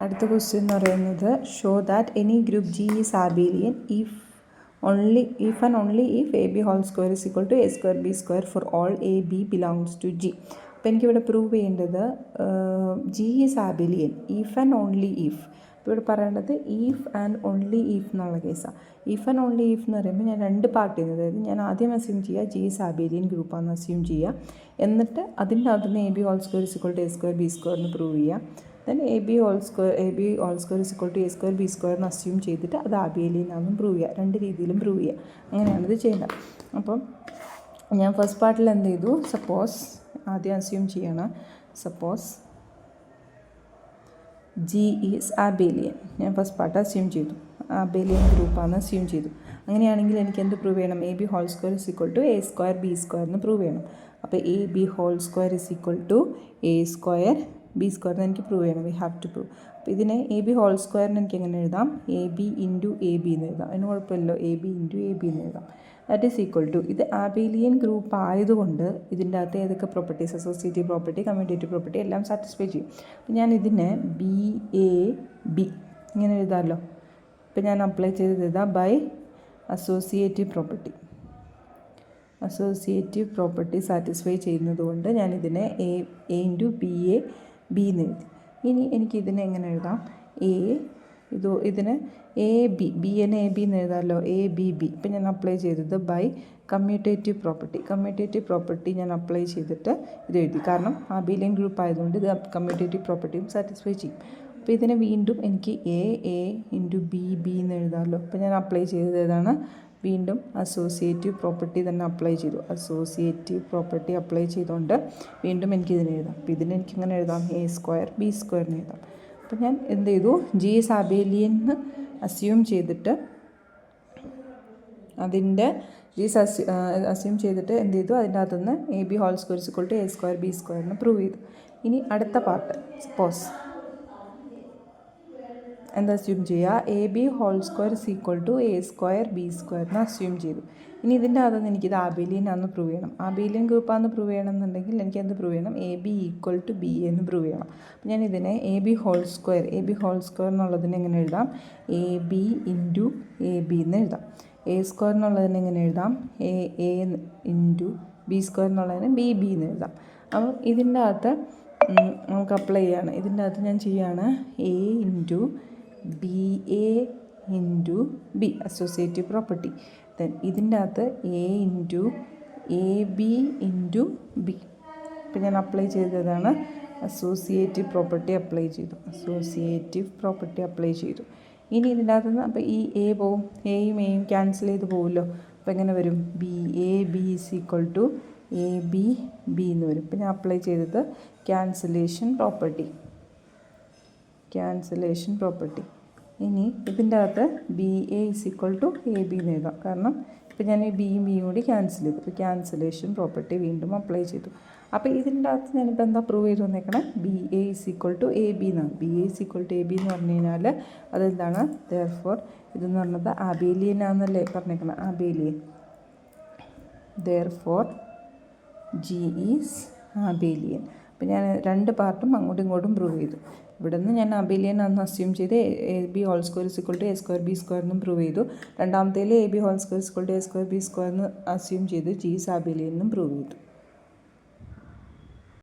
അടുത്ത ക്വസ്റ്റ്യൻ എന്ന് പറയുന്നത് show that any group G is abelian if and only if A B whole square is equal to A square B square for all A B belongs to G. അപ്പോൾ എനിക്കിവിടെ prove ചെയ്യേണ്ടത് G is abelian if and only if. അപ്പോൾ ഇവിടെ പറയേണ്ടത് if and only if എന്നുള്ള കേസാണ്. If and only if എന്ന് പറയുമ്പോൾ ഞാൻ രണ്ട് പാർട്ട് ചെയ്യുന്നത്, അതായത് ഞാൻ ആദ്യം അസ്യൂം ചെയ്യുക ജി ഈസ് ആബേലിയൻ ഗ്രൂപ്പാണെന്ന് അസ്യൂം ചെയ്യുക, എന്നിട്ട് അതിൻ്റെ അകത്തുനിന്ന് a B whole square is equal to A square B square എന്ന് പ്രൂവ് ചെയ്യുക. Then a B whole square is equal to A square B square എന്ന് അസ്യൂം ചെയ്തിട്ട് അത് ആബേലിയനാണെന്നും പ്രൂവ് ചെയ്യുക. രണ്ട് രീതിയിലും പ്രൂവ് ചെയ്യുക. അങ്ങനെയാണിത് ചെയ്യേണ്ടത്. അപ്പം ഞാൻ ഫസ്റ്റ് പാർട്ടിൽ എന്ത് ചെയ്തു, സപ്പോസ് ആദ്യം അസ്യൂം ചെയ്യണം, സപ്പോസ് ജി ഈസ് ആബേലിയൻ. ഞാൻ ഫസ്റ്റ് പാർട്ട് അസ്യൂം ചെയ്തു, ആബേലിയൻ ഗ്രൂപ്പാണെന്ന് അസ്യൂം ചെയ്തു. അങ്ങനെയാണെങ്കിൽ എനിക്ക് എന്ത് പ്രൂവ് ചെയ്യണം, a B whole square is equal to A square B square എന്ന് പ്രൂവ് ചെയ്യണം. അപ്പോൾ a B whole square is equal to A square b സ്ക്വയറിന് എനിക്ക് പ്രൂവ് ചെയ്യണം. We have to prove. അപ്പോൾ ഇതിനെ എ ബി ഹോൾ സ്ക്വയറിന് എനിക്ക് എങ്ങനെ എഴുതാം, a b into a B എന്ന് എഴുതാം. അതിന് കുഴപ്പമില്ലല്ലോ, a b into a B എന്ന് എഴുതാം. ദാറ്റ് ഈസ് ഈക്വൽ ടു, ഇത് ആബേലിയൻ ഗ്രൂപ്പ് ആയതുകൊണ്ട് ഇതിൻ്റെ അകത്ത് ഏതൊക്കെ properties, associative property, commutative property എല്ലാം സാറ്റിസ്ഫൈ ചെയ്യും. അപ്പോൾ ഞാൻ ഇതിനെ ബി എ ബി ഇങ്ങനെ എഴുതാമല്ലോ. ഇപ്പോൾ ഞാൻ അപ്ലൈ ചെയ്തത് എഴുതാം by associative property. Associative property satisfy ചെയ്യുന്നത് കൊണ്ട് ഞാനിതിനെ A into B A B എന്ന് എഴുതി. ഇനി എനിക്ക് ഇതിനെ എങ്ങനെ എഴുതാം, ഇതിന് എ ബി, ബി എന്നെ എ ബി എന്ന് എഴുതാമല്ലോ, എ ബി ബി. ഇപ്പം ഞാൻ അപ്ലൈ ചെയ്തത് by commutative property. Commutative property ഞാൻ അപ്ലൈ ചെയ്തിട്ട് ഇത് എഴുതി, കാരണം ആബേലിയൻ ഗ്രൂപ്പ് ആയതുകൊണ്ട് ഇത് കമ്മ്യൂട്ടേറ്റീവ് പ്രോപ്പർട്ടിയും സാറ്റിസ്ഫൈ ചെയ്യും. അപ്പോൾ ഇതിനെ വീണ്ടും എനിക്ക് എ ഇൻറ്റു ബി ബി എന്ന് എഴുതാമല്ലോ. അപ്പോൾ ഞാൻ അപ്ലൈ ചെയ്തത് ഏതാണ്, വീണ്ടും അസോസിയേറ്റീവ് പ്രോപ്പർട്ടി തന്നെ അപ്ലൈ ചെയ്തു. അസോസിയേറ്റീവ് പ്രോപ്പർട്ടി അപ്ലൈ ചെയ്തുകൊണ്ട് വീണ്ടും എനിക്ക് ഇതിനെ എഴുതാം. അപ്പോൾ ഇതിനെ എനിക്ക് ഇങ്ങനെ എഴുതാം, എ സ്ക്വയർ ബി സ്ക്വയറിന് എഴുതാം. അപ്പോൾ ഞാൻ എന്ത് ചെയ്തു, ജി ഈസ് ആബേലിയൻ എന്ന് അസ്യൂം ചെയ്തിട്ട് അതിൻ്റെ അസ്യൂം ചെയ്തിട്ട് എന്ത് ചെയ്തു, അതിൻ്റെ അകത്തുനിന്ന് a B whole square is equal to A square b സ്ക്വയറിന് പ്രൂവ് ചെയ്തു. ഇനി അടുത്ത പാർട്ട്, സപ്പോസ് എന്താ അസ്യൂം ചെയ്യുക, a B whole square is equal to A square b സ്ക്വയറിന് അസ്യൂം ചെയ്തു. ഇനി ഇതിൻ്റെ അകത്തുനിന്ന് എനിക്കിത് ആബേലിയനാണെന്ന് പ്രൂവ് ചെയ്യണം. ആബേലിയൻ ഗ്രൂപ്പാണെന്ന് പ്രൂവ് ചെയ്യണമെന്നുണ്ടെങ്കിൽ എനിക്ക് എന്ത് പ്രൂവ് ചെയ്യണം, a b equal to b എന്ന് പ്രൂവ് ചെയ്യണം. അപ്പോൾ ഞാൻ ഇതിനെ എ ബി ഹോൾ സ്ക്വയർ എന്നുള്ളതിനെ എങ്ങനെ എഴുതാം, a b into a B എന്ന് എഴുതാം. എ സ്ക്വയർ എന്നുള്ളതിനെ എങ്ങനെ എഴുതാം, എ ഇൻറ്റു ബി സ്ക്വയർ എന്നുള്ളതിനെ ബി ബി എന്ന് എഴുതാം. അപ്പോൾ ഇതിൻ്റെ അകത്ത് നമുക്ക് അപ്ലൈ ചെയ്യാണ്. ഇതിൻ്റെ അകത്ത് ഞാൻ ചെയ്യുകയാണ് A into B A into B, associative property. Then ഇതിൻ്റെ അകത്ത് A into a b into B. ഇപ്പം ഞാൻ അപ്ലൈ ചെയ്തതാണ് അസോസിയേറ്റീവ് പ്രോപ്പർട്ടി അപ്ലൈ ചെയ്തു. ഇനി ഇതിൻ്റെ അകത്ത് നിന്ന് അപ്പോൾ ഈ എ പോവും, എയും ക്യാൻസൽ ചെയ്ത് പോകുമല്ലോ. അപ്പോൾ എങ്ങനെ വരും, b A b is equal to A B b എന്ന് വരും. ഇപ്പം ഞാൻ അപ്ലൈ ചെയ്തത് ക്യാൻസലേഷൻ പ്രോപ്പർട്ടി. ഇനി ഇതിൻ്റെ അകത്ത് b A is equal to A B എന്ന് എഴുതാം, കാരണം ഇപ്പം ഞാൻ ഈ ബിയും കൂടി ക്യാൻസൽ ചെയ്തു. ഇപ്പോൾ ക്യാൻസലേഷൻ പ്രോപ്പർട്ടി വീണ്ടും അപ്ലൈ ചെയ്തു. അപ്പോൾ ഇതിൻ്റെ അകത്ത് ഞാനിപ്പോൾ എന്താ പ്രൂവ് ചെയ്ത് വന്നേക്കണം, B A is equal to A B എന്നാണ്. B A is equal to A B എന്ന് പറഞ്ഞു കഴിഞ്ഞാൽ അതെന്താണ്, ദെയർഫോർ ഇതെന്ന് പറഞ്ഞത് ആബേലിയൻ ആണെന്നല്ലേ പറഞ്ഞേക്കണം, abelian. Therefore G is abelian. അപ്പോൾ ഞാൻ രണ്ട് പാർട്ടും അങ്ങോട്ടും ഇങ്ങോട്ടും പ്രൂവ് ചെയ്തു. ഇവിടെ നിന്ന് ഞാൻ ആബേലിയൻ ആണെന്ന് അസ്യൂം ചെയ്ത് A B whole square is equal to A square B square എന്നും പ്രൂവ് ചെയ്തു. രണ്ടാമത്തേൽ A B whole square is equal to A square B square എന്ന് അസ്യൂം ചെയ്ത് ജി ഈസ് ആബേലിയൻ എന്നും പ്രൂവ് ചെയ്തു.